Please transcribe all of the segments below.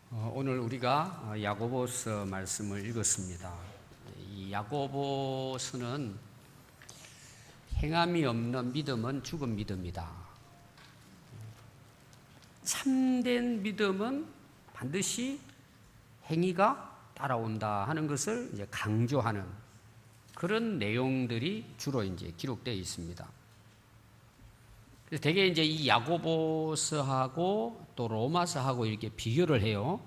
오늘 우리가 야고보서 말씀을 읽었습니다. 이 야고보서는 행함이 없는 믿음은 죽은 믿음이다. 참된 믿음은 반드시 행위가 따라온다 하는 것을 이제 강조하는 그런 내용들이 주로 이제 기록되어 있습니다. 그래서 대개 이제 이 야고보서하고 또 로마서하고 이렇게 비교를 해요.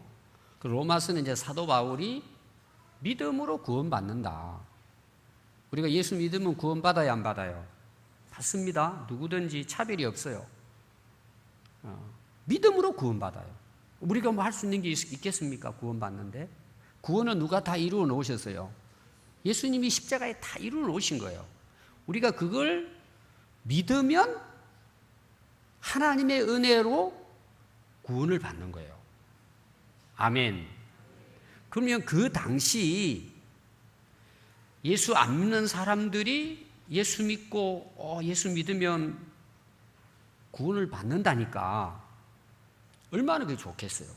그 로마서는 이제 사도 바울이 믿음으로 구원받는다. 우리가 예수 믿으면 구원받아야 안 받아요? 받습니다. 누구든지 차별이 없어요. 믿음으로 구원받아요. 우리가 뭐 할 수 있는 게 있겠습니까? 구원받는데. 구원은 누가 다 이루어 놓으셨어요? 예수님이 십자가에 다 이루어 놓으신 거예요. 우리가 그걸 믿으면 하나님의 은혜로 구원을 받는 거예요. 아멘. 그러면 그 당시 예수 안 믿는 사람들이 예수 믿고 예수 믿으면 구원을 받는다니까 얼마나 그게 좋겠어요.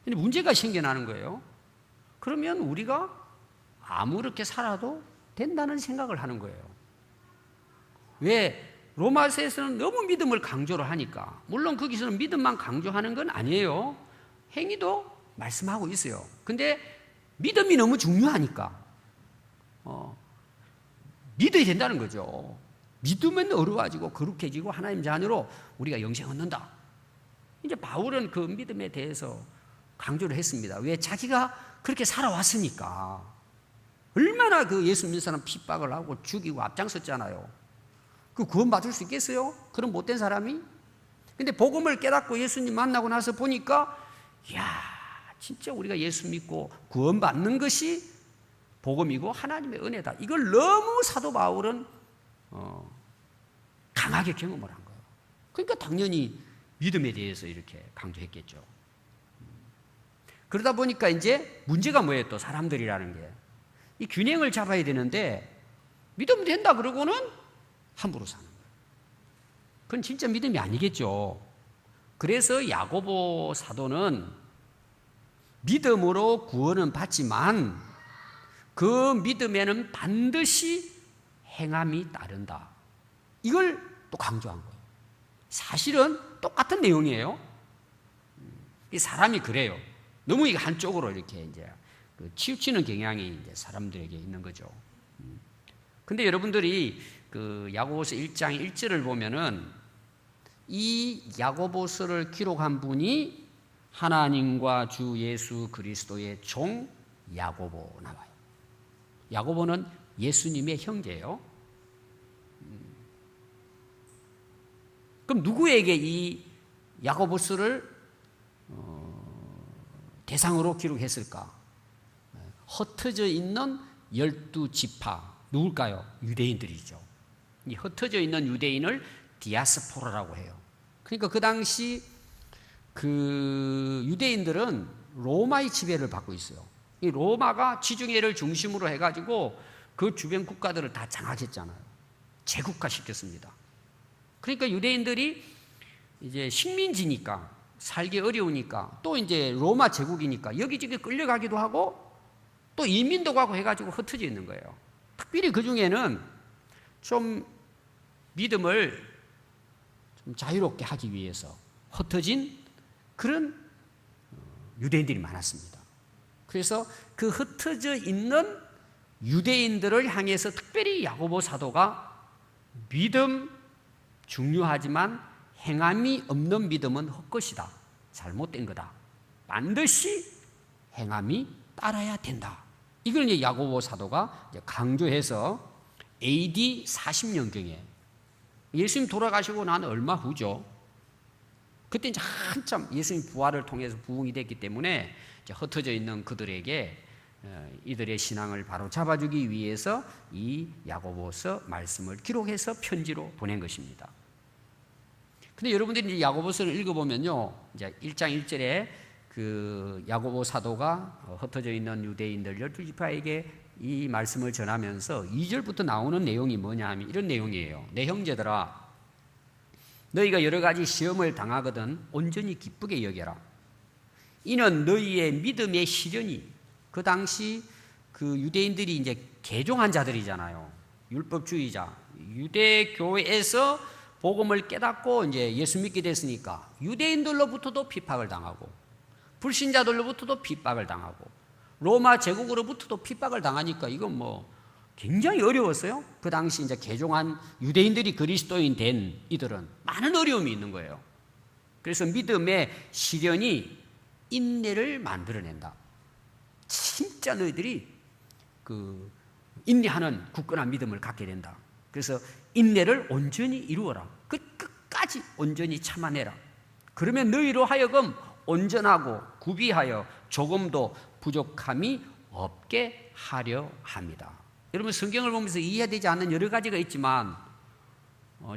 근데 문제가 생겨나는 거예요. 그러면 우리가 아무렇게 살아도 된다는 생각을 하는 거예요. 왜? 로마서에서는 너무 믿음을 강조를 하니까. 물론 거기서는 믿음만 강조하는 건 아니에요. 행위도 말씀하고 있어요. 근데 믿음이 너무 중요하니까 믿어야 된다는 거죠. 믿으면 어려워지고 거룩해지고 하나님 자녀로 우리가 영생 얻는다. 이제 바울은 그 믿음에 대해서 강조를 했습니다. 왜? 자기가 그렇게 살아왔으니까. 얼마나 그 예수 믿는 사람 핍박을 하고 죽이고 앞장섰잖아요. 그 구원받을 수 있겠어요? 그런 못된 사람이? 근데 복음을 깨닫고 예수님 만나고 나서 보니까 이야, 진짜 우리가 예수 믿고 구원받는 것이 복음이고 하나님의 은혜다. 이걸 너무 사도 바울은 강하게 경험을 한 거예요. 그러니까 당연히 믿음에 대해서 이렇게 강조했겠죠. 그러다 보니까 이제 문제가 뭐예요? 또 사람들이라는 게. 이 균형을 잡아야 되는데 믿으면 된다 그러고는 함부로 사는 거예요. 그건 진짜 믿음이 아니겠죠. 그래서 야고보 사도는 믿음으로 구원은 받지만 그 믿음에는 반드시 행함이 따른다. 이걸 또 강조한 거예요. 사실은 똑같은 내용이에요. 이 사람이 그래요. 너무 이게 한쪽으로 이렇게 이제 치우치는 경향이 이제 사람들에게 있는 거죠. 근데 여러분들이 그 야고보서 1장 1절을 보면은 이 야고보서를 기록한 분이 하나님과 주 예수 그리스도의 종 야고보 나와요. 야고보는 예수님의 형제예요. 그럼 누구에게 이 야고보서를 대상으로 기록했을까? 흩어져 있는 12지파 누굴까요? 유대인들이죠. 이 흩어져 있는 유대인을 디아스포라라고 해요. 그러니까 그 당시 그 유대인들은 로마의 지배를 받고 있어요. 이 로마가 지중해를 중심으로 해가지고 그 주변 국가들을 다 장악했잖아요. 제국화시켰습니다. 그러니까 유대인들이 이제 식민지니까 살기 어려우니까 또 이제 로마 제국이니까 여기저기 끌려가기도 하고 또 이민도 가고 해가지고 흩어져 있는 거예요. 특별히 그 중에는 좀 믿음을 좀 자유롭게 하기 위해서 흩어진 그런 유대인들이 많았습니다. 그래서 그 흩어져 있는 유대인들을 향해서 특별히 야고보 사도가 믿음 중요하지만 행함이 없는 믿음은 헛것이다. 잘못된 거다. 반드시 행함이 따라야 된다. 이걸 이제 야고보 사도가 강조해서 AD 40년경에 예수님 돌아가시고 난 얼마 후죠. 그때 이제 한참 예수님 부활을 통해서 부흥이 됐기 때문에 이제 흩어져 있는 그들에게 이들의 신앙을 바로 잡아주기 위해서 이 야고보서 말씀을 기록해서 편지로 보낸 것입니다. 근데 여러분들이 이제 야고보서를 읽어보면요, 이제 1장 1절에 그 야고보 사도가 흩어져 있는 유대인들 12지파에게 이 말씀을 전하면서 2절부터 나오는 내용이 뭐냐 하면 이런 내용이에요. 내 형제들아, 너희가 여러 가지 시험을 당하거든 온전히 기쁘게 여겨라. 이는 너희의 믿음의 시련이, 그 당시 그 유대인들이 이제 개종한 자들이잖아요. 율법주의자. 유대교회에서 복음을 깨닫고 이제 예수 믿게 됐으니까 유대인들로부터도 핍박을 당하고 불신자들로부터도 핍박을 당하고 로마 제국으로부터도 핍박을 당하니까 이건 뭐 굉장히 어려웠어요. 그 당시 이제 개종한 유대인들이 그리스도인 된 이들은 많은 어려움이 있는 거예요. 그래서 믿음의 시련이 인내를 만들어낸다. 진짜 너희들이 그 인내하는 굳건한 믿음을 갖게 된다. 그래서 인내를 온전히 이루어라. 끝까지 온전히 참아내라. 그러면 너희로 하여금 온전하고 구비하여 조금도 부족함이 없게 하려 합니다. 여러분 성경을 보면서 이해되지 않는 여러 가지가 있지만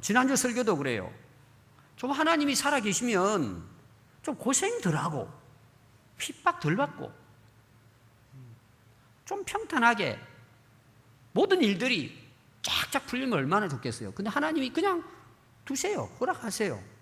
지난주 설교도 그래요. 좀 하나님이 살아계시면 좀 고생 덜 하고 핍박 덜 받고 좀 평탄하게 모든 일들이 쫙쫙 풀리면 얼마나 좋겠어요. 근데 하나님이 그냥 두세요. 허락하세요.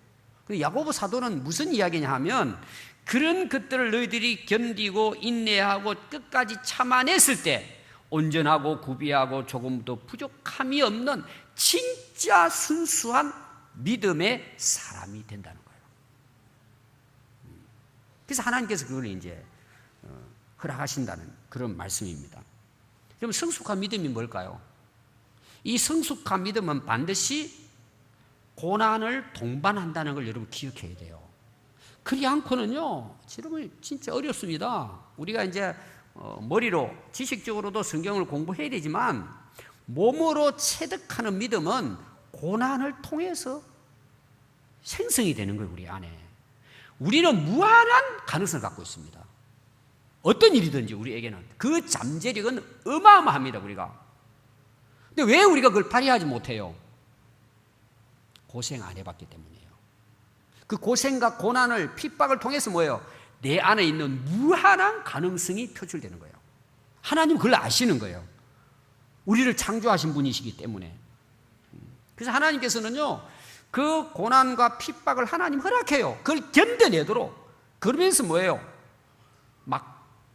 야고보 사도는 무슨 이야기냐 하면 그런 것들을 너희들이 견디고 인내하고 끝까지 참아냈을 때 온전하고 구비하고 조금도 부족함이 없는 진짜 순수한 믿음의 사람이 된다는 거예요. 그래서 하나님께서 그걸 이제 허락하신다는 그런 말씀입니다. 그럼 성숙한 믿음이 뭘까요? 이 성숙한 믿음은 반드시 고난을 동반한다는 걸 여러분 기억해야 돼요. 그리 않고는요, 여러분 진짜 어렵습니다. 우리가 이제 머리로 지식적으로도 성경을 공부해야 되지만 몸으로 체득하는 믿음은 고난을 통해서 생성이 되는 거예요. 우리 안에 우리는 무한한 가능성을 갖고 있습니다. 어떤 일이든지 우리에게는 그 잠재력은 어마어마합니다. 우리가. 근데 왜 우리가 그걸 발휘하지 못해요? 고생 안 해봤기 때문이에요. 그 고생과 고난을 핍박을 통해서 뭐예요? 내 안에 있는 무한한 가능성이 표출되는 거예요. 하나님은 그걸 아시는 거예요. 우리를 창조하신 분이시기 때문에. 그래서 하나님께서는요, 그 고난과 핍박을 하나님 허락해요. 그걸 견뎌내도록. 그러면서 뭐예요? 막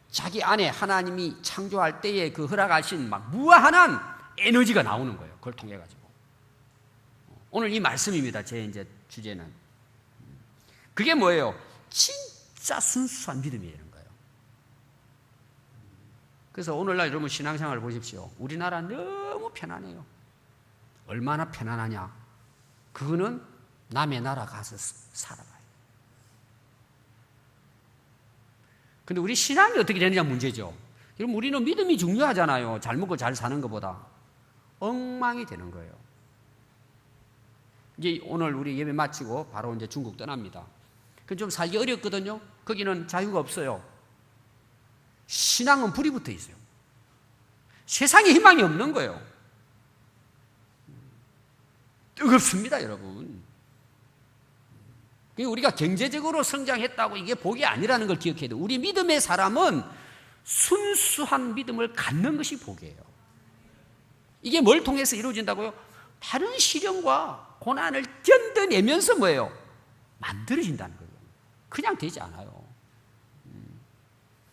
자기 안에 하나님이 창조할 때에 그 허락하신 막 무한한 에너지가 나오는 거예요. 그걸 통해 가지고. 오늘 이 말씀입니다. 제 이제 주제는. 그게 뭐예요? 진짜 순수한 믿음이 되는 거예요. 그래서 오늘날 여러분 신앙생활을 보십시오. 우리나라 너무 편안해요. 얼마나 편안하냐? 그거는 남의 나라 가서 살아봐요. 근데 우리 신앙이 어떻게 되느냐 문제죠. 여러분 우리는 믿음이 중요하잖아요. 잘 먹고 잘 사는 것보다. 엉망이 되는 거예요. 이제 오늘 우리 예배 마치고 바로 이제 중국 떠납니다. 그건 좀 살기 어렵거든요. 거기는 자유가 없어요. 신앙은 불이 붙어 있어요. 세상에 희망이 없는 거예요. 뜨겁습니다, 여러분. 우리가 경제적으로 성장했다고 이게 복이 아니라는 걸 기억해야 돼요. 우리 믿음의 사람은 순수한 믿음을 갖는 것이 복이에요. 이게 뭘 통해서 이루어진다고요? 다른 시련과 고난을 견뎌내면서 뭐예요? 만들어진다는 거예요. 그냥 되지 않아요.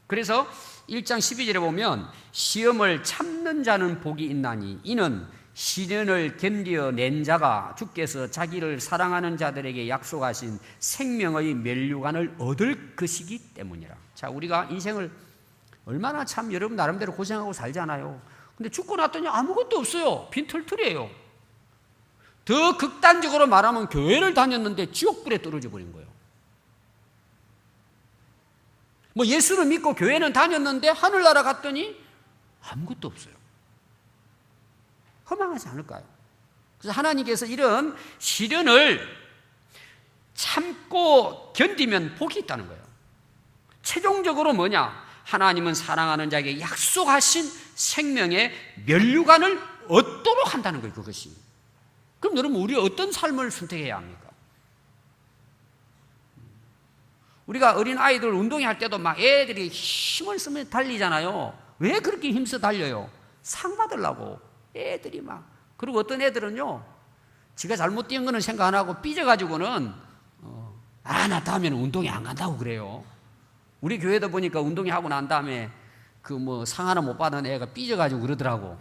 그래서 1장 12절에 보면 시험을 참는 자는 복이 있나니 이는 시련을 견뎌낸 자가 주께서 자기를 사랑하는 자들에게 약속하신 생명의 면류관을 얻을 것이기 때문이라. 자, 우리가 인생을 얼마나 참 여러분 나름대로 고생하고 살잖아요. 근데 죽고 났더니 아무것도 없어요. 빈털털이에요. 더 극단적으로 말하면 교회를 다녔는데 지옥불에 떨어져 버린 거예요. 뭐 예수를 믿고 교회는 다녔는데 하늘나라 갔더니 아무것도 없어요. 허망하지 않을까요? 그래서 하나님께서 이런 시련을 참고 견디면 복이 있다는 거예요. 최종적으로 뭐냐? 하나님은 사랑하는 자에게 약속하신 생명의 면류관을 얻도록 한다는 거예요. 그것이. 그럼 여러분 우리 어떤 삶을 선택해야 합니까? 우리가 어린 아이들 운동회 할 때도 막 애들이 힘을 쓰면서 달리잖아요. 왜 그렇게 힘써 달려요? 상 받으려고. 애들이 막. 그리고 어떤 애들은요, 지가 잘못 뛰은 거는 생각 안 하고 삐져가지고는 나 다음에는 운동회 안 간다고 그래요. 우리 교회도 보니까 운동회 하고 난 다음에 그 뭐 상 하나 못 받은 애가 삐져가지고 그러더라고.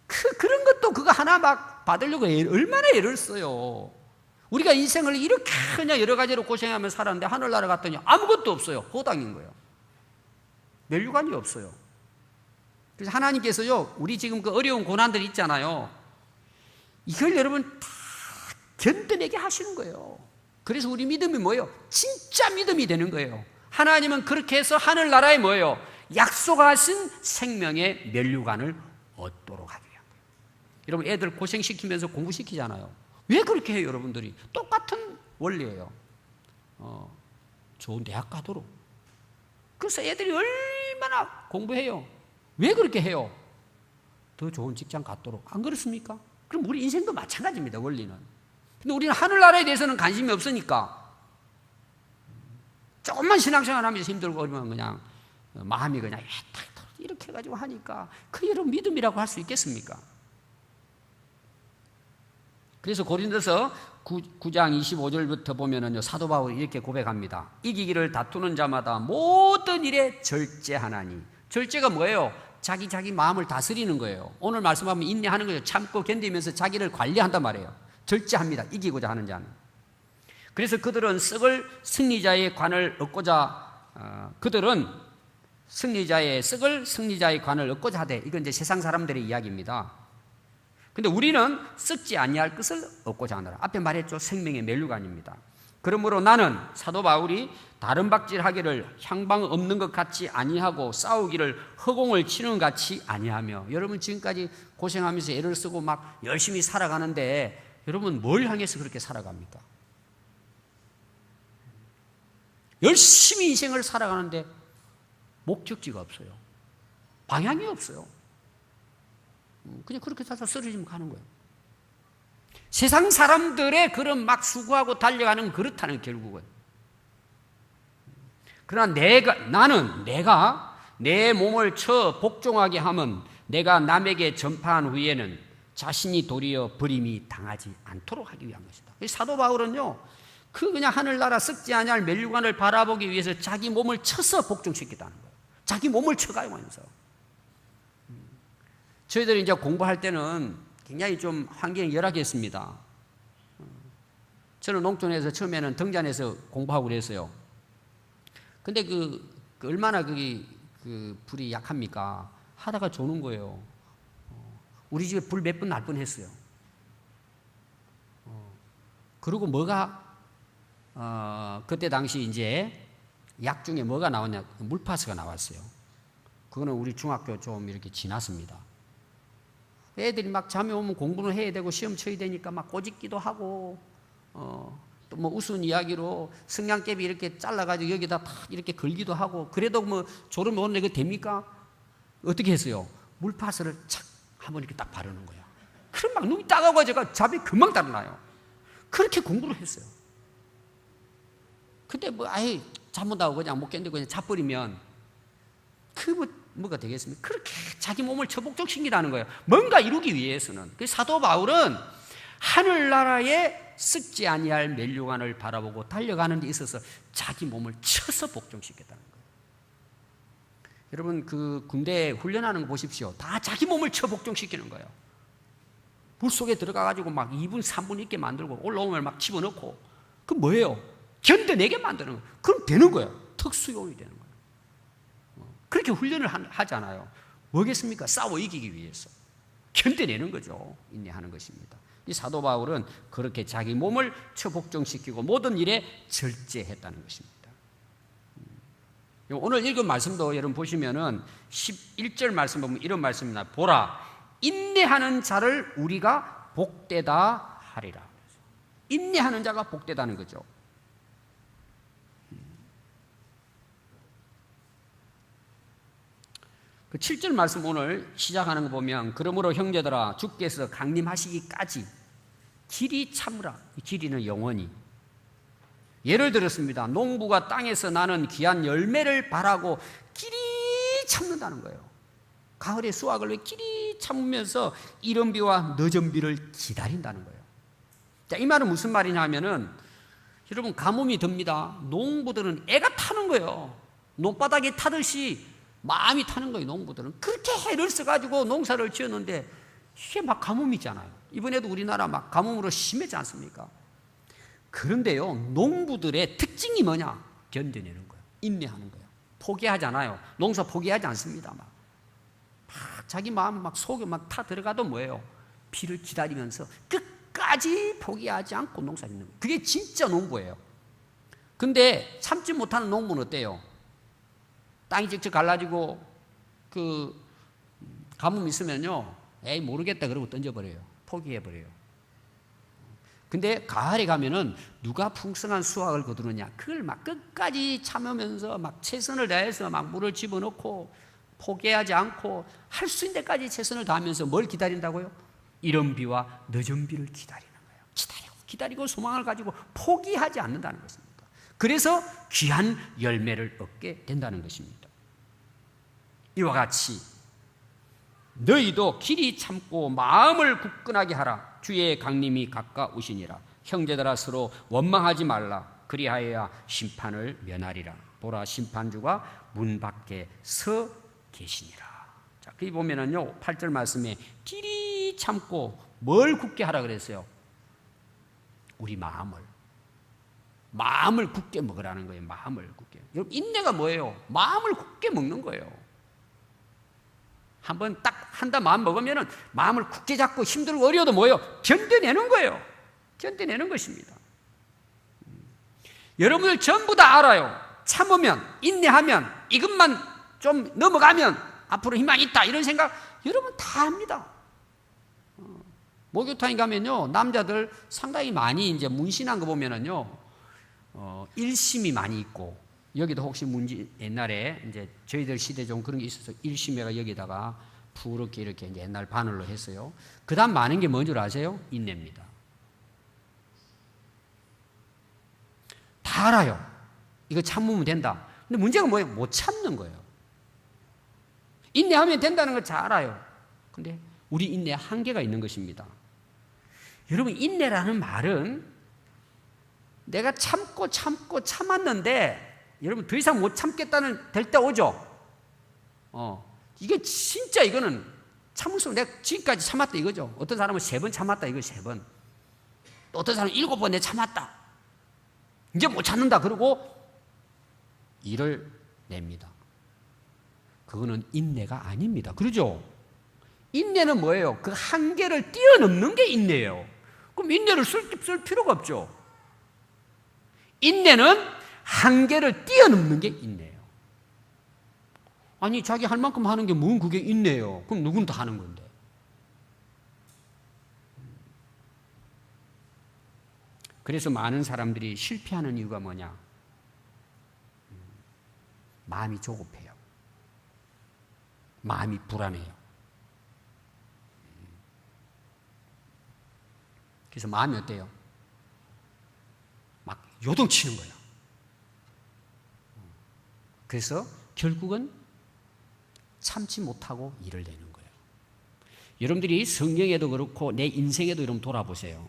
그런 것도 그거 하나 막 받으려고 얼마나 애를 써요. 우리가 인생을 이렇게 그냥 여러 가지로 고생하며 살았는데 하늘나라 갔더니 아무것도 없어요. 호당인 거예요. 면류관이 없어요. 그래서 하나님께서요, 우리 지금 그 어려운 고난들 있잖아요. 이걸 여러분 다 견뎌내게 하시는 거예요. 그래서 우리 믿음이 뭐예요? 진짜 믿음이 되는 거예요. 하나님은 그렇게 해서 하늘나라에 뭐예요? 약속하신 생명의 면류관을 얻도록 하기 위한 거예요. 여러분 애들 고생시키면서 공부시키잖아요. 왜 그렇게 해요? 여러분들이 똑같은 원리예요. 좋은 대학 가도록. 그래서 애들이 얼마나 공부해요. 왜 그렇게 해요? 더 좋은 직장 갖도록. 안 그렇습니까? 그럼 우리 인생도 마찬가지입니다. 원리는. 근데 우리는 하늘나라에 대해서는 관심이 없으니까 조금만 신앙생활 하면서 힘들고 그러면 그냥 마음이 그냥 이렇게 해가지고 하니까 그 여러분 믿음이라고 할 수 있겠습니까? 그래서 고린도서 9장 25절부터 보면은요, 사도 바울이 이렇게 고백합니다. 이기기를 다투는 자마다 모든 일에 절제하나니. 절제가 뭐예요? 자기 마음을 다스리는 거예요. 오늘 말씀하면 인내하는 거예요. 참고 견디면서 자기를 관리한단 말이에요. 절제합니다. 이기고자 하는 자는. 그래서 그들은 썩을 승리자의 관을 얻고자 그들은 썩을 승리자의 관을 얻고자 하되, 이건 이제 세상 사람들의 이야기입니다. 근데 우리는 썩지 아니할 것을 얻고자 하노라. 앞에 말했죠. 생명의 면류관입니다. 그러므로 나는 사도 바울이 다른 박질하기를 향방 없는 것 같이 아니하고 싸우기를 허공을 치는 것 같이 아니하며. 여러분 지금까지 고생하면서 애를 쓰고 막 열심히 살아가는데 여러분 뭘 향해서 그렇게 살아갑니까? 열심히 인생을 살아가는데 목적지가 없어요. 방향이 없어요. 그냥 그렇게 살다 쓰러지면 가는 거예요. 세상 사람들의 그런 막 수고하고 달려가는 그렇다는 결국은. 그러나 나는 내 몸을 쳐 복종하게 하면 내가 남에게 전파한 후에는 자신이 도리어 버림이 당하지 않도록 하기 위한 것이다. 사도 바울은요, 그냥 하늘나라 썩지 아니할 면류관을 바라보기 위해서 자기 몸을 쳐서 복종시켰다는 거예요. 자기 몸을 쳐가요 하면서. 저희들이 이제 공부할 때는 굉장히 좀 환경이 열악했습니다. 저는 농촌에서 처음에는 등잔에서 공부하고 그랬어요. 근데 얼마나 그 불이 약합니까? 하다가 조는 거예요. 우리 집에 불 몇 번 날 뻔했어요. 그리고 그때 당시 이제 약 중에 뭐가 나왔냐? 물파스가 나왔어요. 그거는 우리 중학교 좀 이렇게 지났습니다. 애들이 막 잠이 오면 공부를 해야 되고 시험 쳐야 되니까 막 꼬집기도 하고, 또 뭐 우스운 이야기로 성냥개비 이렇게 잘라가지고 여기다 탁 이렇게 걸기도 하고, 그래도 뭐 졸음 오는데 이거 됩니까? 어떻게 했어요? 물파스를 착 한번 이렇게 딱 바르는 거야. 그럼 막 눈이 따가워가지고 잠이 금방 달아나요. 그렇게 공부를 했어요. 근데 뭐 아예 잠 온다고 그냥 못 견디고 그냥 자버리면 뭐가 되겠습니까? 그렇게 자기 몸을 처복종시키라는 거예요. 뭔가 이루기 위해서는. 그래서 사도 바울은 하늘나라에 썩지 아니할 면류관을 바라보고 달려가는 데 있어서 자기 몸을 쳐서 복종시켰다는 거예요. 여러분 그 군대 훈련하는 거 보십시오. 다 자기 몸을 쳐 복종시키는 거예요. 물속에 들어가가지고 막 2분 3분 있게 만들고 올라오면 막 집어넣고, 그 뭐예요? 견뎌내게 만드는 거예요. 그럼 되는 거예요. 특수요원이 되는 거예요. 그렇게 훈련을 하잖아요. 뭐겠습니까? 싸워 이기기 위해서. 견뎌내는 거죠. 인내하는 것입니다. 이 사도 바울은 그렇게 자기 몸을 처복종시키고 모든 일에 절제했다는 것입니다. 오늘 읽은 말씀도 여러분 보시면은 11절 말씀 보면 이런 말씀입니다. 보라, 인내하는 자를 우리가 복되다 하리라. 인내하는 자가 복되다는 거죠. 그 7절 말씀 오늘 시작하는 거 보면, 그러므로 형제들아 주께서 강림하시기까지 길이 참으라. 길이는 영원히. 예를 들었습니다. 농부가 땅에서 나는 귀한 열매를 바라고 길이 참는다는 거예요. 가을에 수확을 왜 길이 참으면서 이른 비와 늦은 비를 기다린다는 거예요. 자, 이 말은 무슨 말이냐 하면은, 여러분 가뭄이 듭니다. 농부들은 애가 타는 거예요. 논바닥에 타듯이 마음이 타는 거예요. 농부들은 그렇게 해를 써가지고 농사를 지었는데 이게 막 가뭄이잖아요. 이번에도 우리나라 막 가뭄으로 심했지 않습니까? 그런데요, 농부들의 특징이 뭐냐? 견뎌내는 거예요. 인내하는 거예요. 포기하지 않아요. 농사 포기하지 않습니다. 막 자기 마음 막 속에 막 타 들어가도 뭐예요? 비를 기다리면서 끝까지 포기하지 않고 농사 짓는 거예요. 그게 진짜 농부예요. 근데 참지 못하는 농부는 어때요? 땅이 직접 갈라지고 그 가뭄 있으면요, 에이 모르겠다 그러고 던져버려요. 포기해버려요. 근데 가을에 가면은 누가 풍성한 수확을 거두느냐, 그걸 막 끝까지 참으면서 막 최선을 다해서 막 물을 집어넣고 포기하지 않고 할 수 있는 데까지 최선을 다하면서 뭘 기다린다고요? 이른 비와 늦은 비를 기다리는 거예요. 기다리고 소망을 가지고 포기하지 않는다는 것입니다. 그래서 귀한 열매를 얻게 된다는 것입니다. 이와 같이 너희도 길이 참고 마음을 굳건하게 하라. 주의 강림이 가까우시니라. 형제들아 서로 원망하지 말라. 그리하여야 심판을 면하리라. 보라, 심판주가 문 밖에 서 계시니라. 자, 거기 보면은요, 8절 말씀에 길이 참고 뭘 굳게 하라 그랬어요? 우리 마음을 굳게 먹으라는 거예요. 마음을 굳게. 여러분, 인내가 뭐예요? 마음을 굳게 먹는 거예요. 한번 딱 한다 마음 먹으면은 마음을 굳게 잡고 힘들고 어려워도 뭐예요? 견뎌내는 거예요. 견뎌내는 것입니다. 여러분들 전부 다 알아요. 참으면, 인내하면, 이것만 좀 넘어가면 앞으로 희망이 있다, 이런 생각 여러분 다 합니다. 목욕탕에 가면요, 남자들 상당히 많이 이제 문신한 거 보면은요, 일심이 많이 있고, 여기도 혹시 옛날에 이제 저희들 시대 좀 그런 게 있어서 일심에가 여기다가 푸르게 이렇게 이제 옛날 바늘로 했어요. 그 다음 많은 게 뭔 줄 아세요? 인내입니다. 다 알아요. 이거 참으면 된다. 근데 문제가 뭐예요? 못 참는 거예요. 인내하면 된다는 걸 잘 알아요. 근데 우리 인내에 한계가 있는 것입니다. 여러분, 인내라는 말은 내가 참고 참았는데 여러분 더 이상 못 참겠다는 될 때 오죠. 이게 진짜 이거는 참을수록 내가 지금까지 참았다 이거죠. 어떤 사람은 3번 참았다 이거 3번. 또 어떤 사람은 7번 내 참았다. 이제 못 참는다 그러고 일을 냅니다. 그거는 인내가 아닙니다. 그러죠? 인내는 뭐예요? 그 한계를 뛰어넘는 게 인내예요. 그럼 인내를 쓸 필요가 없죠. 인내는 한계를 뛰어넘는 게 인내예요. 아니, 자기 할 만큼 하는 게 뭔 그게 인내예요. 그럼 누군 다 하는 건데. 그래서 많은 사람들이 실패하는 이유가 뭐냐? 마음이 조급해요. 마음이 불안해요. 그래서 마음이 어때요? 막 요동치는 거예요. 그래서 결국은 참지 못하고 일을 내는 거예요. 여러분들이 성경에도 그렇고 내 인생에도 여러분 돌아보세요.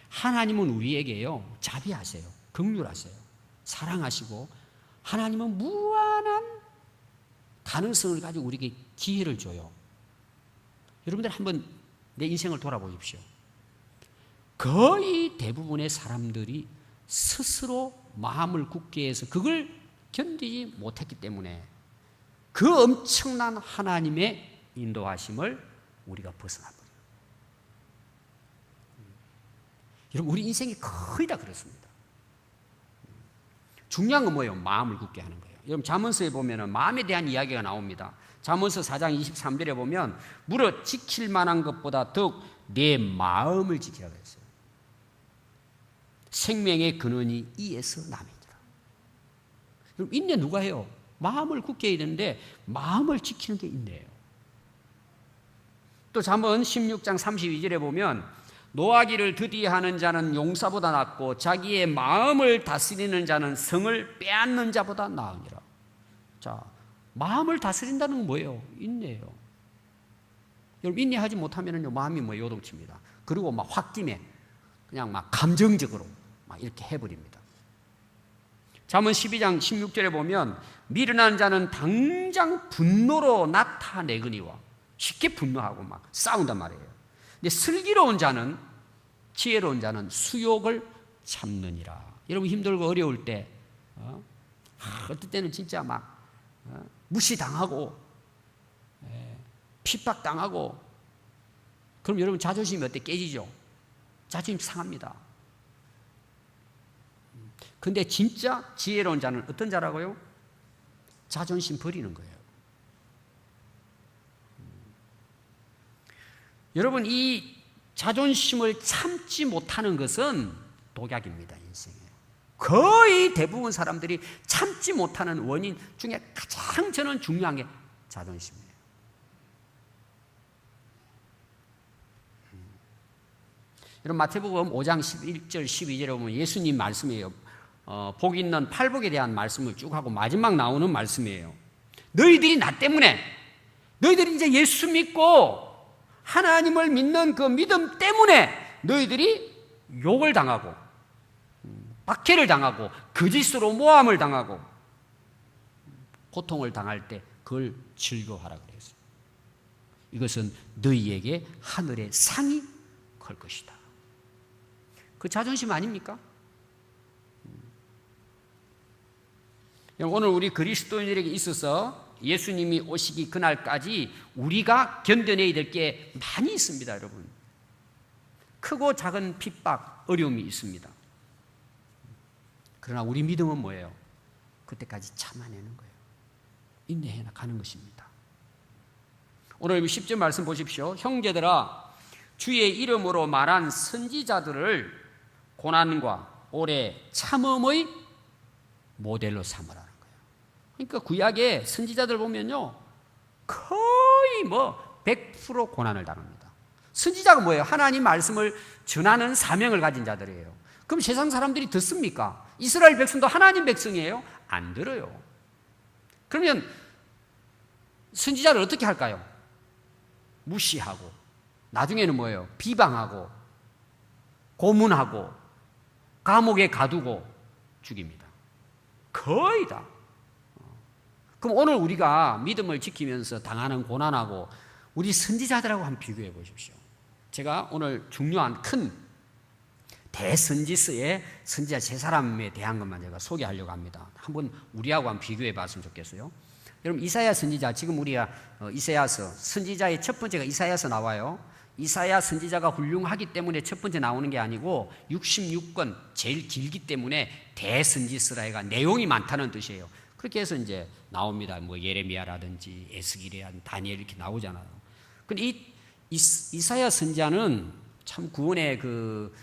하나님은 우리에게요, 자비하세요. 긍휼하세요. 사랑하시고 하나님은 무한한 가능성을 가지고 우리에게 기회를 줘요. 여러분들 한번 내 인생을 돌아보십시오. 거의 대부분의 사람들이 스스로 마음을 굳게 해서 그걸 견디지 못했기 때문에 그 엄청난 하나님의 인도하심을 우리가 벗어나버려요. 여러분, 우리 인생이 거의 다 그렇습니다. 중요한 건 뭐예요? 마음을 굳게 하는 거예요. 여러분, 잠언서에 보면 마음에 대한 이야기가 나옵니다. 잠언서 4장 23절에 보면 무릇 지킬 만한 것보다 더욱 내 마음을 지키라고 했어요. 생명의 근원이 이에서 남이니라. 여러분, 인내 누가 해요? 마음을 굳게 해야 되는데 마음을 지키는 게 인내예요. 또 잠언 16장 32절에 보면 노하기를 드디하는 자는 용사보다 낫고 자기의 마음을 다스리는 자는 성을 빼앗는 자보다 나으니라. 자, 마음을 다스린다는 건 뭐예요? 인내예요. 여러분, 인내하지 못하면요, 마음이 뭐 요동칩니다. 그리고 막 홧김에 그냥 막 감정적으로 막 이렇게 해버립니다. 잠언 12장 16절에 보면 미련한 자는 당장 분노로 나타내거니와 쉽게 분노하고 막 싸운단 말이에요. 근데 슬기로운 자는, 지혜로운 자는 수욕을 참느니라. 여러분 힘들고 어려울 때 어떨 때는 진짜 막 무시당하고 핍박당하고 그럼 여러분 자존심이 어때? 깨지죠. 자존심 상합니다. 근데 진짜 지혜로운 자는 어떤 자라고요? 자존심 버리는 거예요. 여러분 이 자존심을 참지 못하는 것은 독약입니다. 인생에 거의 대부분 사람들이 참지 못하는 원인 중에 가장 저는 중요한 게 자존심이에요. 여러분 마태복음 5장 11절 12절에 보면 예수님 말씀이에요. 복 있는 팔복에 대한 말씀을 쭉 하고 마지막 나오는 말씀이에요. 너희들이 나 때문에, 너희들이 이제 예수 믿고 하나님을 믿는 그 믿음 때문에 너희들이 욕을 당하고 박해를 당하고 거짓으로 모함을 당하고 고통을 당할 때 그걸 즐거워하라 그랬어요. 이것은 너희에게 하늘의 상이 클 것이다. 그 자존심 아닙니까? 오늘 우리 그리스도인들에게 있어서 예수님이 오시기 그날까지 우리가 견뎌내야 될 게 많이 있습니다, 여러분. 크고 작은 핍박, 어려움이 있습니다. 그러나 우리 믿음은 뭐예요? 그때까지 참아내는 거예요. 인내해 나가는 것입니다. 오늘 10절 말씀 보십시오. 형제들아, 주의 이름으로 말한 선지자들을 고난과 오래 참음의 모델로 삼으라는 거예요. 그러니까 구약의 선지자들 보면요, 거의 100% 고난을 당합니다. 선지자가 뭐예요? 하나님 말씀을 전하는 사명을 가진 자들이에요. 그럼 세상 사람들이 듣습니까? 이스라엘 백성도 하나님 백성이에요? 안 들어요. 그러면 선지자를 어떻게 할까요? 무시하고, 나중에는 뭐예요? 비방하고, 고문하고, 감옥에 가두고 죽입니다. 거의 다. 그럼 오늘 우리가 믿음을 지키면서 당하는 고난하고 우리 선지자들하고 한번 비교해 보십시오. 제가 오늘 중요한 큰 대선지서의 선지자 세 사람에 대한 것만 제가 소개하려고 합니다. 한번 우리하고 한번 비교해 봤으면 좋겠어요. 여러분 이사야 선지자, 지금 우리가 이사야서 선지자의 첫 번째가 이사야서 나와요. 이사야 선지자가 훌륭하기 때문에 첫 번째 나오는 게 아니고 66권 제일 길기 때문에 대선지서라 해가 내용이 많다는 뜻이에요. 그렇게 해서 이제 나옵니다. 예레미야라든지 에스겔이라든지 다니엘 이렇게 나오잖아요. 근데 이 이사야 선지자는 참 구원의 그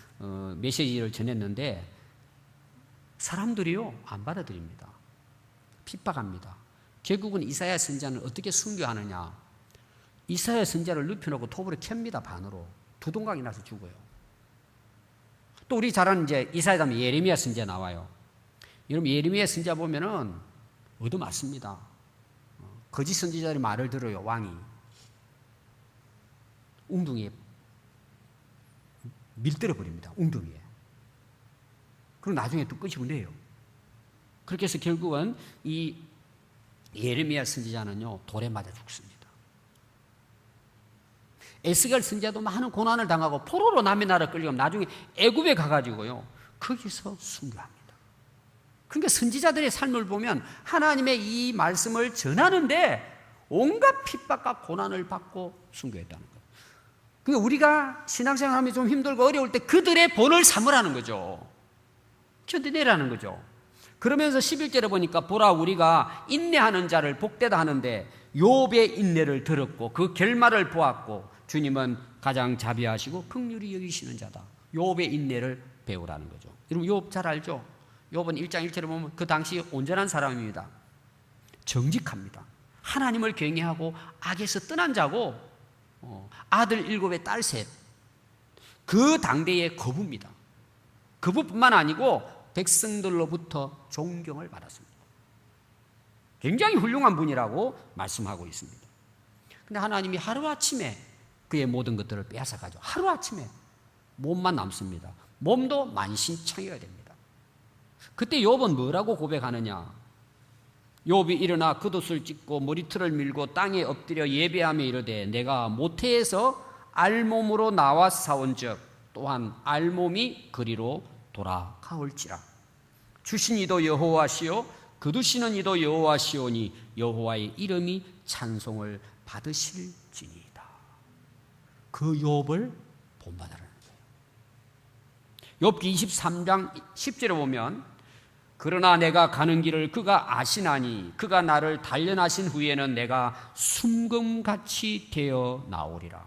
메시지를 전했는데 사람들이요 안 받아들입니다. 핍박합니다. 결국은 이사야 선지자는 어떻게 순교하느냐? 이사야 선지자를 눕혀놓고 톱으로 캡니다. 반으로. 두동강이 나서 죽어요. 또 우리 잘 아는 이제 이사야 다음에 예레미야 선지자 나와요. 여러분 예레미야 선지자 보면은 얻어맞습니다. 거짓 선지자들이 말을 들어요. 왕이 웅둥이에 밀들어 버립니다. 웅덩이에. 그리고 나중에 또 끄집어내요. 그렇게 해서 결국은 이 예레미야 선지자는요 돌에 맞아 죽습니다. 에스겔 선지자도 많은 고난을 당하고 포로로 남의 나라 끌려가면 나중에 애굽에 가가지고요 거기서 순교합니다. 그러니까 선지자들의 삶을 보면 하나님의 이 말씀을 전하는데 온갖 핍박과 고난을 받고 순교했다는 거예요. 그러니까 우리가 신앙생활하면 좀 힘들고 어려울 때 그들의 본을 삼으라는 거죠. 견뎌내라는 거죠. 그러면서 11절에 보니까 보라 우리가 인내하는 자를 복되다 하는데 욥의 인내를 들었고 그 결말을 보았고 주님은 가장 자비하시고 긍휼히 여기시는 자다. 욥의 인내를 배우라는 거죠. 여러분 욥 잘 알죠? 욥은 1장 1절에 보면 그 당시 온전한 사람입니다. 정직합니다. 하나님을 경외하고 악에서 떠난 자고 아들 7에 딸 3. 그 당대의 거부입니다. 거부뿐만 아니고 백성들로부터 존경을 받았습니다. 굉장히 훌륭한 분이라고 말씀하고 있습니다. 근데 하나님이 하루아침에 그의 모든 것들을 빼앗아가지고 하루아침에 몸만 남습니다. 몸도 만신창이가 됩니다. 그때 욥은 뭐라고 고백하느냐? 욥이 일어나 겉옷을 찢고 머리털을 밀고 땅에 엎드려 예배하며 이르되 내가 모태에서 알몸으로 나와 싸운즉 또한 알몸이 그리로 돌아가올지라. 주신 이도 여호와시요 거두시는 이도 여호와시오니 여호와의 이름이 찬송을 받으실지니이다. 그 욥을 본받으라는 거예요. 욥기 23장 10절에 보면 그러나 내가 가는 길을 그가 아시나니 그가 나를 단련하신 후에는 내가 순금같이 되어 나오리라.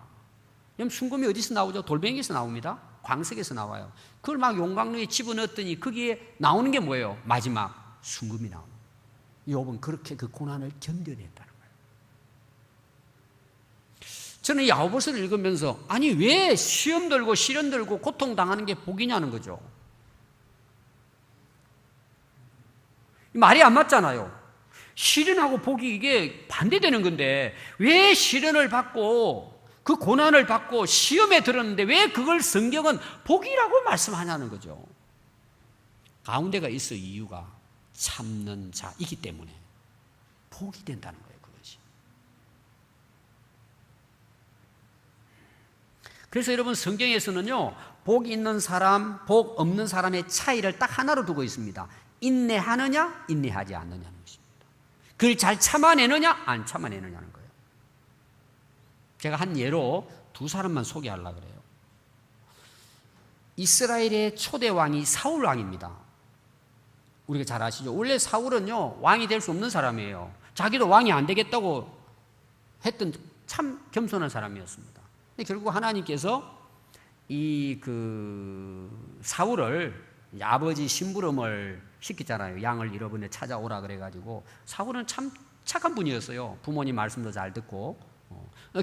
그럼 순금이 어디서 나오죠? 돌멩이에서 나옵니다. 광석에서 나와요. 그걸 막 용광로에 집어넣었더니 거기에 나오는 게 뭐예요? 마지막 순금이 나옵니다. 욥은 그렇게 그 고난을 견뎌냈다는 거예요. 저는 야고보서를 읽으면서 아니 왜 시험 들고 시련 들고 고통당하는 게 복이냐는 거죠. 말이 안 맞잖아요. 시련하고 복이 이게 반대되는 건데 왜 시련을 받고 그 고난을 받고 시험에 들었는데 왜 그걸 성경은 복이라고 말씀하냐는 거죠. 가운데가 있어 이유가 참는 자이기 때문에 복이 된다는 거예요. 그것이. 그래서 여러분 성경에서는요 복 있는 사람, 복 없는 사람의 차이를 딱 하나로 두고 있습니다. 인내하느냐, 인내하지 않느냐는 것입니다. 그걸 잘 참아내느냐, 안 참아내느냐는 거예요. 제가 한 예로 두 사람만 소개하려고 그래요. 이스라엘의 초대 왕이 사울 왕입니다. 우리가 잘 아시죠? 원래 사울은요, 왕이 될 수 없는 사람이에요. 자기도 왕이 안 되겠다고 했던 참 겸손한 사람이었습니다. 근데 결국 하나님께서 사울을 아버지 심부름을 시켰잖아요. 양을 잃어버려 찾아오라 그래가지고 사울은 참 착한 분이었어요. 부모님 말씀도 잘 듣고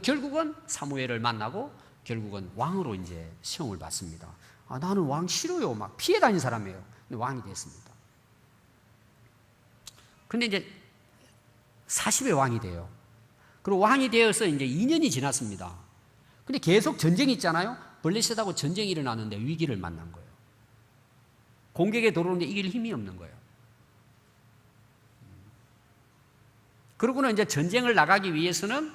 결국은 사무엘을 만나고 결국은 왕으로 이제 시험을 받습니다. 아, 나는 왕 싫어요. 막 피해 다닌 사람이에요. 근데 왕이 됐습니다. 근데 이제 40의 왕이 돼요. 그리고 왕이 되어서 이제 2년이 지났습니다. 근데 계속 전쟁이 있잖아요. 블레셋하고 전쟁이 일어나는데 위기를 만난 거예요. 공격에 들어오는데 이길 힘이 없는 거예요. 그러고는 이제 전쟁을 나가기 위해서는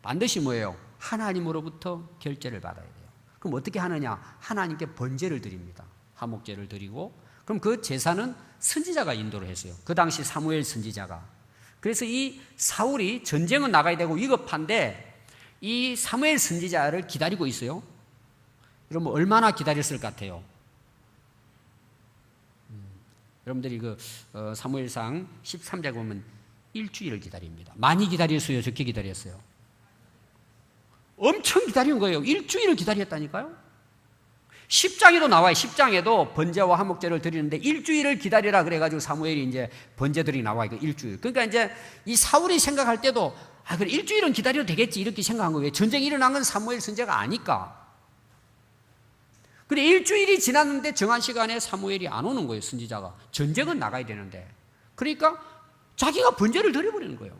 반드시 뭐예요? 하나님으로부터 결제를 받아야 돼요. 그럼 어떻게 하느냐? 하나님께 번제를 드립니다. 화목제를 드리고, 그럼 그 제사는 선지자가 인도를 했어요. 그 당시 사무엘 선지자가. 그래서 이 사울이 전쟁은 나가야 되고 위급한데 이 사무엘 선지자를 기다리고 있어요. 여러분 얼마나 기다렸을 것 같아요? 여러분들이 사무엘상 13장에 보면 일주일을 기다립니다. 많이 기다렸어요? 적게 기다렸어요? 엄청 기다린 거예요. 일주일을 기다렸다니까요. 10장에도 나와요. 10장에도 번제와 화목제를 드리는데 일주일을 기다리라 그래가지고 사무엘이 이제 번제들이 나와요. 일주일. 그러니까 이제 이 사울이 생각할 때도 그래 일주일은 기다려도 되겠지 이렇게 생각한 거예요. 전쟁이 일어난 건 사무엘 선지자가 아니까. 근데 일주일이 지났는데 정한 시간에 사무엘이 안 오는 거예요. 선지자가. 전쟁은 나가야 되는데. 그러니까 자기가 번제를 드려버리는 거예요.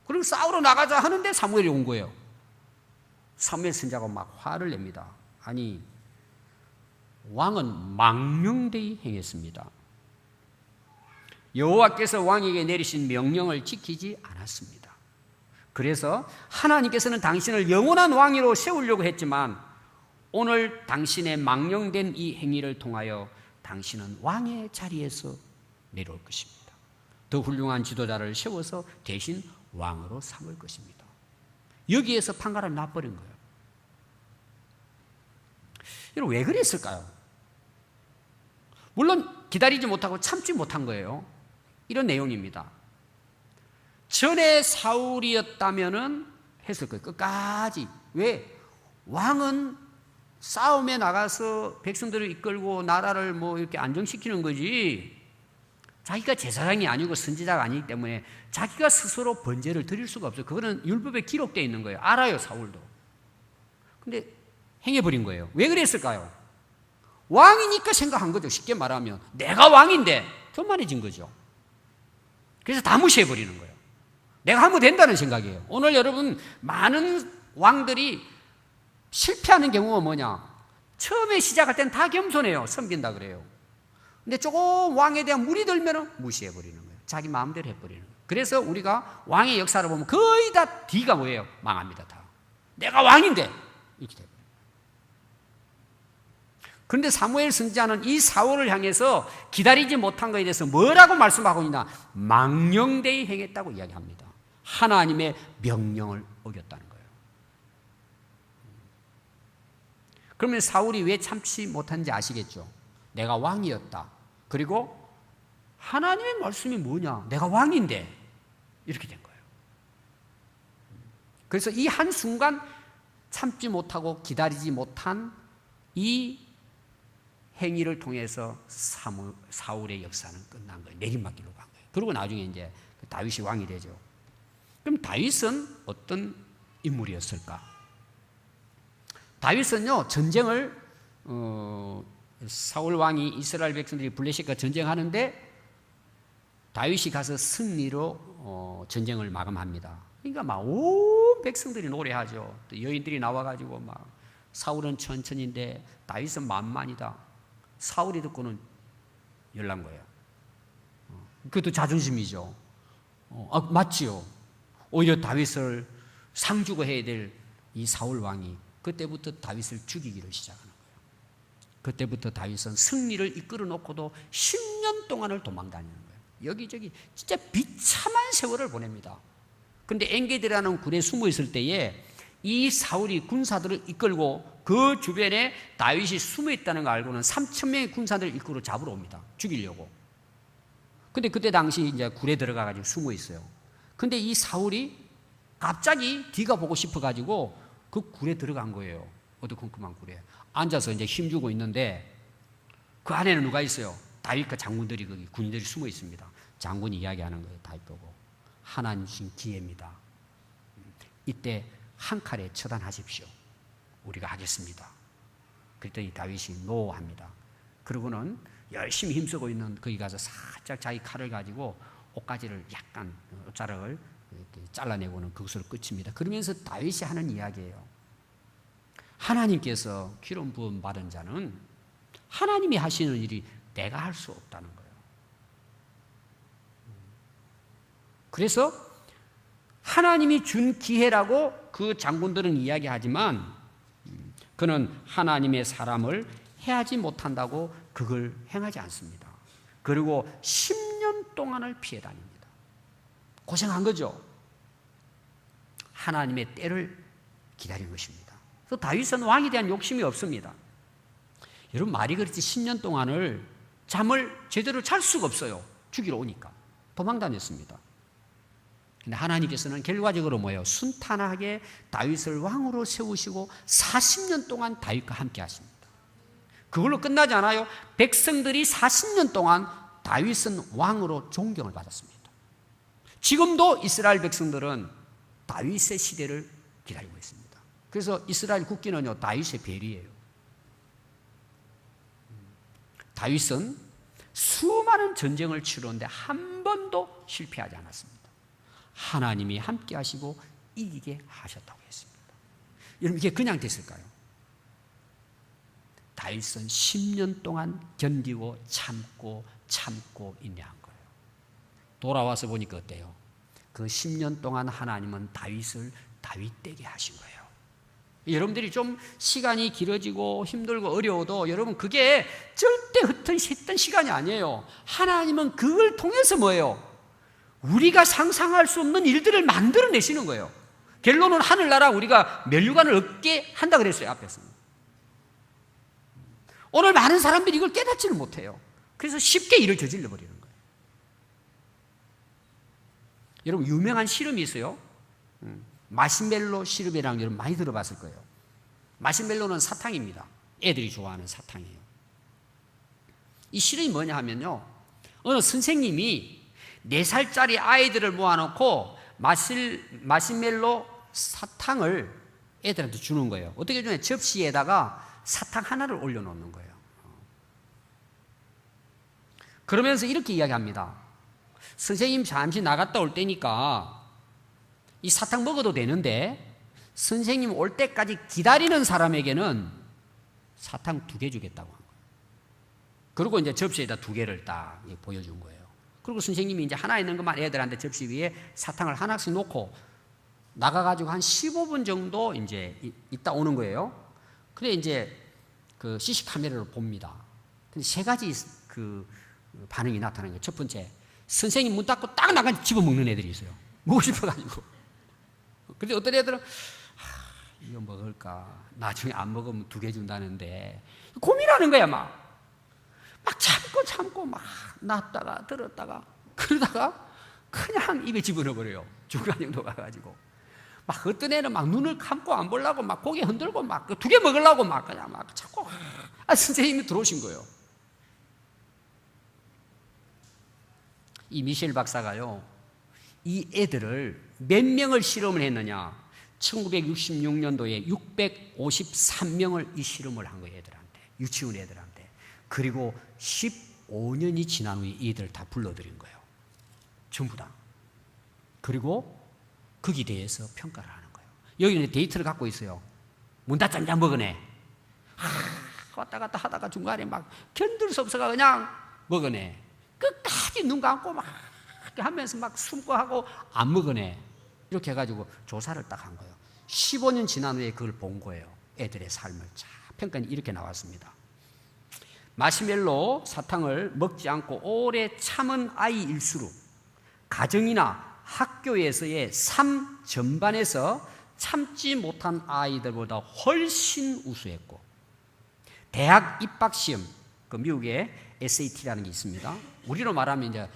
그리고 싸우러 나가자 하는데 사무엘이 온 거예요. 사무엘 선지자가 막 화를 냅니다. 아니 왕은 망령되이 행했습니다. 여호와께서 왕에게 내리신 명령을 지키지 않았습니다. 그래서 하나님께서는 당신을 영원한 왕으로 세우려고 했지만 오늘 당신의 망령된 이 행위를 통하여 당신은 왕의 자리에서 내려올 것입니다. 더 훌륭한 지도자를 세워서 대신 왕으로 삼을 것입니다. 여기에서 판가름이 나버린 거예요. 여러분 왜 그랬을까요? 물론 기다리지 못하고 참지 못한 거예요. 이런 내용입니다. 전에 사울이었다면은 했을 거예요. 끝까지. 왜? 왕은 싸움에 나가서 백성들을 이끌고 나라를 이렇게 안정시키는 거지. 자기가 제사장이 아니고 선지자가 아니기 때문에 자기가 스스로 번제를 드릴 수가 없어요. 그거는 율법에 기록되어 있는 거예요. 알아요, 사울도. 근데 행해버린 거예요. 왜 그랬을까요? 왕이니까 생각한 거죠. 쉽게 말하면 내가 왕인데 교만해진 거죠. 그래서 다 무시해버리는 거예요. 내가 하면 된다는 생각이에요. 오늘 여러분 많은 왕들이 실패하는 경우가 뭐냐? 처음에 시작할 때는 다 겸손해요. 섬긴다 그래요. 근데 조금 왕에 대한 물이 들면 무시해버리는 거예요. 자기 마음대로 해버리는 거예요. 그래서 우리가 왕의 역사를 보면 거의 다 D가 뭐예요? 망합니다. 다. 내가 왕인데 이렇게 돼요. 그런데 사무엘 선지자는 이 사울을 향해서 기다리지 못한 것에 대해서 뭐라고 말씀하고 있냐? 망령되이 행했다고 이야기합니다. 하나님의 명령을 어겼다는 거예요. 그러면 사울이 왜 참지 못한지 아시겠죠? 내가 왕이었다. 그리고 하나님의 말씀이 뭐냐? 내가 왕인데 이렇게 된 거예요. 그래서 이 한순간 참지 못하고 기다리지 못한 이 행위를 통해서 사울의 역사는 끝난 거예요. 내리막길로 간 거예요. 그리고 나중에 이제 다윗이 왕이 되죠. 그럼 다윗은 어떤 인물이었을까? 다윗은요, 전쟁을 사울 왕이 이스라엘 백성들이 블레셋과 전쟁하는데 다윗이 가서 승리로 전쟁을 마감합니다. 그러니까 막 온 백성들이 노래하죠. 또 여인들이 나와가지고 막 사울은 천천인데 다윗은 만만이다. 사울이 듣고는 열난 거예요. 그것도 자존심이죠. 맞지요. 오히려 다윗을 상 주고 해야 될 이 사울 왕이 그때부터 다윗을 죽이기를 시작하는 거예요. 그때부터 다윗은 승리를 이끌어 놓고도 10년 동안을 도망다니는 거예요. 여기저기 진짜 비참한 세월을 보냅니다. 근데 엔게디라는 굴에 숨어 있을 때에 이 사울이 군사들을 이끌고 그 주변에 다윗이 숨어 있다는 걸 알고는 3,000명의 군사들을 이끌어 잡으러 옵니다. 죽이려고. 근데 그때 당시 이제 굴에 들어가가지고 숨어 있어요. 근데 이 사울이 갑자기 뒤가 보고 싶어가지고 그 굴에 들어간 거예요. 어두컴컴한 굴에. 앉아서 이제 힘주고 있는데 그 안에는 누가 있어요? 다윗과 장군들이 거기 군인들이 숨어 있습니다. 장군이 이야기하는 거예요. 다윗 보고. 하나님 주신 기회입니다. 이때 한 칼에 처단하십시오. 우리가 하겠습니다. 그랬더니 다윗이 노합니다. 그러고는 열심히 힘쓰고 있는 거기 가서 살짝 자기 칼을 가지고 옷가지를 약간 옷자락을 잘라내고는 그것으로 끝입니다. 그러면서 다윗이 하는 이야기예요. 하나님께서 기름 부음 받은 자는 하나님이 하시는 일이 내가 할 수 없다는 거예요. 그래서 하나님이 준 기회라고 그 장군들은 이야기하지만 그는 하나님의 사람을 해하지 못한다고 그걸 행하지 않습니다. 그리고 10년 동안을 피해 다닙니다. 고생한 거죠. 하나님의 때를 기다린 것입니다. 그래서 다윗은 왕에 대한 욕심이 없습니다. 여러분 말이 그렇지 10년 동안을 잠을 제대로 잘 수가 없어요. 죽이러 오니까. 도망 다녔습니다. 근데 하나님께서는 결과적으로 뭐예요? 순탄하게 다윗을 왕으로 세우시고 40년 동안 다윗과 함께 하십니다. 그걸로 끝나지 않아요. 백성들이 40년 동안 다윗은 왕으로 존경을 받았습니다. 지금도 이스라엘 백성들은 다윗의 시대를 기다리고 있습니다. 그래서 이스라엘 국기는요, 다윗의 별이에요. 다윗은 수많은 전쟁을 치르는데 한 번도 실패하지 않았습니다. 하나님이 함께 하시고 이기게 하셨다고 했습니다. 여러분 이게 그냥 됐을까요? 다윗은 10년 동안 견디고 참고 인내한 거예요. 돌아와서 보니까 어때요? 그 10년 동안 하나님은 다윗을 다윗되게 하신 거예요. 여러분들이 좀 시간이 길어지고 힘들고 어려워도 여러분 그게 절대 흩어졌던 시간이 아니에요. 하나님은 그걸 통해서 뭐예요? 우리가 상상할 수 없는 일들을 만들어내시는 거예요. 결론은 하늘나라 우리가 면류관을 얻게 한다 그랬어요. 앞에서. 오늘 많은 사람들이 이걸 깨닫지를 못해요. 그래서 쉽게 일을 저질러 버리는 거예요. 여러분 유명한 시름이 있어요. 마시멜로 시럽이라는 거 여러분 많이 들어봤을 거예요. 마시멜로는 사탕입니다. 애들이 좋아하는 사탕이에요. 이 시름이 뭐냐 하면요, 어느 선생님이 4살짜리 아이들을 모아놓고 마시멜로 사탕을 애들한테 주는 거예요. 어떻게 주냐? 접시에다가 사탕 하나를 올려놓는 거예요. 그러면서 이렇게 이야기합니다. 선생님 잠시 나갔다 올 때니까 이 사탕 먹어도 되는데 선생님 올 때까지 기다리는 사람에게는 사탕 2개 주겠다고 한 거예요. 그리고 이제 접시에다 2개를 딱 보여준 거예요. 그리고 선생님이 이제 하나 있는 것만 애들한테 접시 위에 사탕을 하나씩 놓고 나가가지고 한 15분 정도 이제 있다 오는 거예요. 그래 이제 그 CC 카메라로 봅니다. 근데 3가지 그 반응이 나타나는 거예요. 첫 번째, 선생님 문 닫고 딱 나가 집어먹는 애들이 있어요. 먹고 싶어가지고. 근데 어떤 애들은 이거 먹을까? 나중에 안 먹으면 2개 준다는데 고민하는 거야 막 참고 막 놨다가 들었다가 그러다가 그냥 입에 집어넣어버려요. 중간 정도 가가지고 막 어떤 애는 막 눈을 감고 안 보려고 막 고개 흔들고 막 2개 먹으려고 막 그냥 막 자꾸 선생님이 들어오신 거예요. 이 미셸 박사가요, 이 애들을 몇 명을 실험을 했느냐? 1966년도에 653명을 이 실험을 한 거예요. 애들한테, 유치원 애들한테. 그리고 15년이 지난 후에 이들 다 불러들인 거예요. 전부 다. 그리고 거기에 대해서 평가를 하는 거예요. 여기는 데이터를 갖고 있어요. 문 닫자마자 먹으네. 왔다 갔다 하다가 중간에 막 견딜 수 없어가 그냥 먹으네. 끝까지 눈 감고 막 하면서 막 숨고 하고 안 먹으네. 이렇게 해가지고 조사를 딱 한 거예요. 15년 지난 후에 그걸 본 거예요. 애들의 삶을. 자, 평가는 이렇게 나왔습니다. 마시멜로 사탕을 먹지 않고 오래 참은 아이일수록 가정이나 학교에서의 삶 전반에서 참지 못한 아이들보다 훨씬 우수했고, 대학 입학시험, 그 미국의 SAT라는 게 있습니다. 우리로 말하면 이제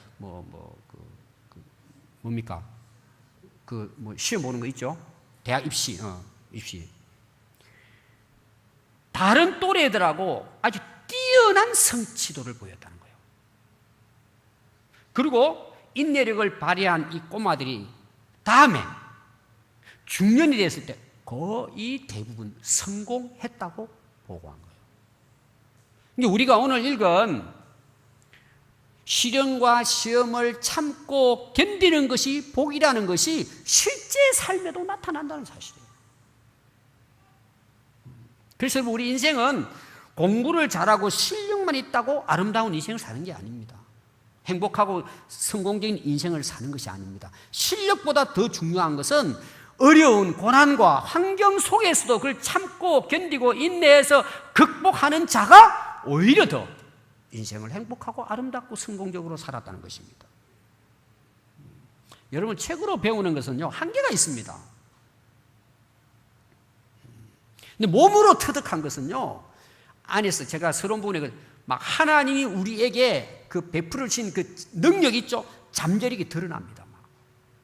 뭡니까? 시험 보는 거 있죠? 대학 입시, 입시. 다른 또래들하고 아주 뛰어난 성취도를 보였다는 거예요. 그리고 인내력을 발휘한 이 꼬마들이 다음에 중년이 됐을 때 거의 대부분 성공했다고 보고한 거예요. 그러니까 우리가 오늘 읽은 시련과 시험을 참고 견디는 것이 복이라는 것이 실제 삶에도 나타난다는 사실이에요. 그래서 우리 인생은 공부를 잘하고 실력만 있다고 아름다운 인생을 사는 게 아닙니다. 행복하고 성공적인 인생을 사는 것이 아닙니다. 실력보다 더 중요한 것은 어려운 고난과 환경 속에서도 그걸 참고 견디고 인내해서 극복하는 자가 오히려 더 인생을 행복하고 아름답고 성공적으로 살았다는 것입니다. 여러분, 책으로 배우는 것은요, 한계가 있습니다. 근데 몸으로 터득한 것은요, 안에서 제가 서론 부분에 막 하나님이 우리에게 그 베풀으신 그 능력 있죠? 잠재력이 드러납니다. 막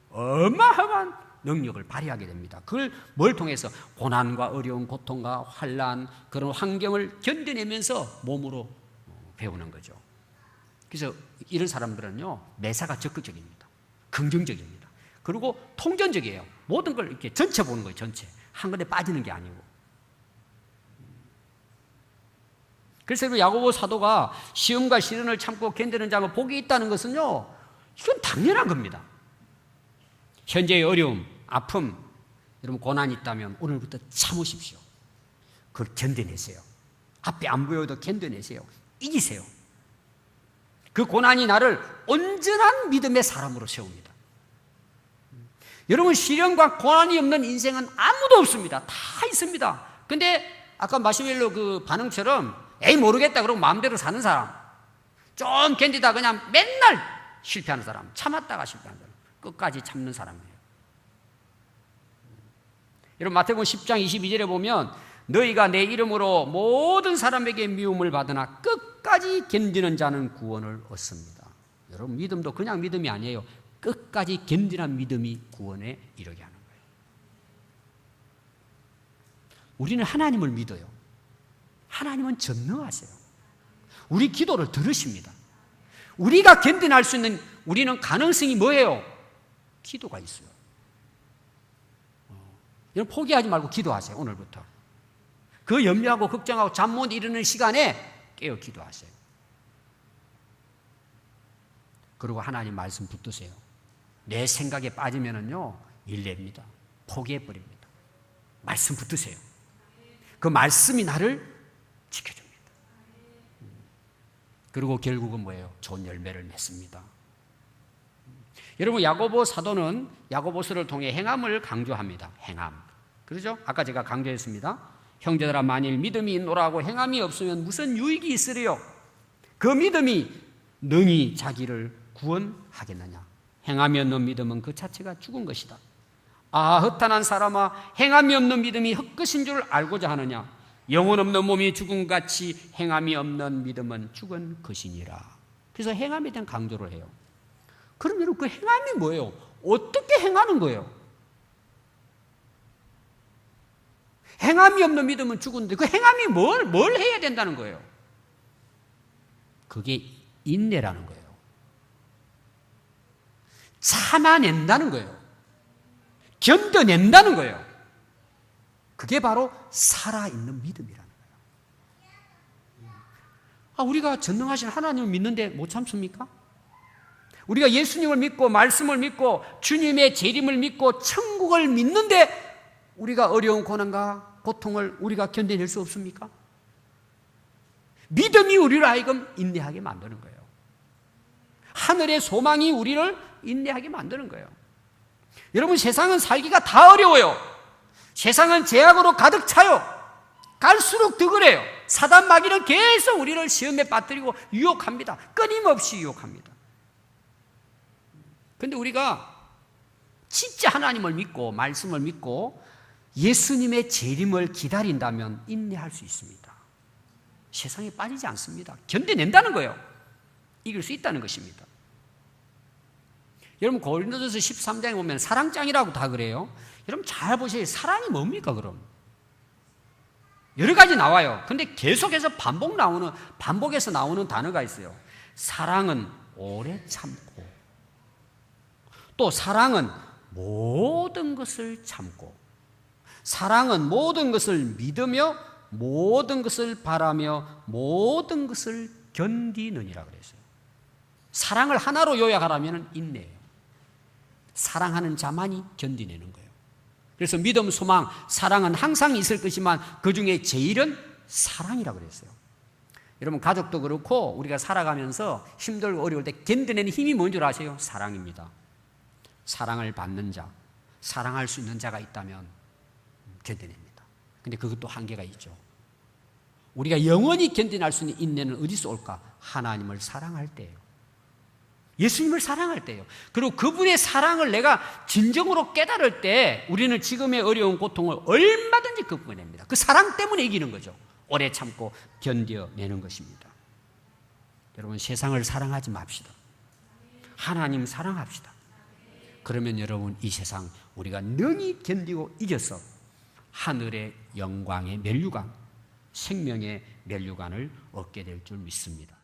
어마어마한 능력을 발휘하게 됩니다. 그걸 뭘 통해서? 고난과 어려운 고통과 환난, 그런 환경을 견뎌내면서 몸으로 배우는 거죠. 그래서 이런 사람들은요, 매사가 적극적입니다. 긍정적입니다. 그리고 통전적이에요. 모든 걸 이렇게 전체 보는 거예요. 전체. 한 군데 빠지는 게 아니고. 그래서 야고보 사도가 시험과 시련을 참고 견디는 자가 복이 있다는 것은요, 이건 당연한 겁니다. 현재의 어려움, 아픔, 여러분 고난이 있다면 오늘부터 참으십시오. 그걸 견뎌내세요. 앞에 안 보여도 견뎌내세요. 이기세요. 그 고난이 나를 온전한 믿음의 사람으로 세웁니다. 여러분, 시련과 고난이 없는 인생은 아무도 없습니다. 다 있습니다. 근데 아까 마시멜로 그 반응처럼 에이 모르겠다 그러고 마음대로 사는 사람, 좀 견디다 그냥 맨날 실패하는 사람, 참았다가 실패하는 사람, 끝까지 참는 사람이에요. 여러분, 마태복음 10장 22절에 보면 너희가 내 이름으로 모든 사람에게 미움을 받으나 끝까지 견디는 자는 구원을 얻습니다. 여러분, 믿음도 그냥 믿음이 아니에요. 끝까지 견디는 믿음이 구원에 이르게 하는 거예요. 우리는 하나님을 믿어요. 하나님은 전능하세요. 우리 기도를 들으십니다. 우리가 견뎌낼 수 있는 우리는 가능성이 뭐예요? 기도가 있어요. 여러분, 포기하지 말고 기도하세요. 오늘부터. 그 염려하고 걱정하고 잠 못 이루는 시간에 깨어 기도하세요. 그리고 하나님 말씀 붙드세요. 내 생각에 빠지면은요, 일례입니다. 포기해버립니다. 말씀 붙드세요. 그 말씀이 나를 지켜줍니다. 그리고 결국은 뭐예요? 좋은 열매를 맺습니다. 여러분, 야고보 사도는 야고보서를 통해 행함을 강조합니다. 행함. 그렇죠? 아까 제가 강조했습니다. 형제들아, 만일 믿음이 있노라고 행함이 없으면 무슨 유익이 있으리요? 그 믿음이 능히 자기를 구원하겠느냐? 행함이 없는 믿음은 그 자체가 죽은 것이다. 아, 허탄한 사람아, 행함이 없는 믿음이 헛것인 줄 알고자 하느냐? 영혼 없는 몸이 죽음같이 행함이 없는 믿음은 죽은 것이니라. 그래서 행함에 대한 강조를 해요. 그럼 여러분, 그 행함이 뭐예요? 어떻게 행하는 거예요? 행함이 없는 믿음은 죽은데 그 행함이 뭘 해야 된다는 거예요? 그게 인내라는 거예요. 참아낸다는 거예요. 견뎌낸다는 거예요. 그게 바로 살아있는 믿음이라는 거예요. 아, 우리가 전능하신 하나님을 믿는데 못 참습니까? 우리가 예수님을 믿고 말씀을 믿고 주님의 재림을 믿고 천국을 믿는데 우리가 어려운 고난과 고통을 우리가 견뎌낼 수 없습니까? 믿음이 우리를 하여금 인내하게 만드는 거예요. 하늘의 소망이 우리를 인내하게 만드는 거예요. 여러분, 세상은 살기가 다 어려워요. 세상은 죄악으로 가득 차요. 갈수록 더 그래요. 사단 마귀는 계속 우리를 시험에 빠뜨리고 유혹합니다. 끊임없이 유혹합니다. 그런데 우리가 진짜 하나님을 믿고 말씀을 믿고 예수님의 재림을 기다린다면 인내할 수 있습니다. 세상에 빠지지 않습니다. 견뎌낸다는 거예요. 이길 수 있다는 것입니다. 여러분, 고린도전서 13장에 보면 사랑장이라고 다 그래요. 여러분 잘 보세요. 사랑이 뭡니까 그럼? 여러 가지 나와요. 근데 계속해서 반복해서 나오는 단어가 있어요. 사랑은 오래 참고, 또 사랑은 모든 것을 참고, 사랑은 모든 것을 믿으며 모든 것을 바라며 모든 것을 견디느니라 그랬어요. 사랑을 하나로 요약하라면 인내예요. 사랑하는 자만이 견디내는 거예요. 그래서 믿음, 소망, 사랑은 항상 있을 것이지만 그 중에 제일은 사랑이라고 그랬어요. 여러분, 가족도 그렇고 우리가 살아가면서 힘들고 어려울 때 견뎌내는 힘이 뭔 줄 아세요? 사랑입니다. 사랑을 받는 자, 사랑할 수 있는 자가 있다면 견뎌냅니다. 근데 그것도 한계가 있죠. 우리가 영원히 견뎌낼 수 있는 인내는 어디서 올까? 하나님을 사랑할 때예요. 예수님을 사랑할 때예요. 그리고 그분의 사랑을 내가 진정으로 깨달을 때 우리는 지금의 어려운 고통을 얼마든지 극복해냅니다. 그 사랑 때문에 이기는 거죠. 오래 참고 견뎌내는 것입니다. 여러분, 세상을 사랑하지 맙시다. 하나님 사랑합시다. 그러면 여러분, 이 세상 우리가 능히 견디고 이겨서 하늘의 영광의 면류관, 생명의 면류관을 얻게 될 줄 믿습니다.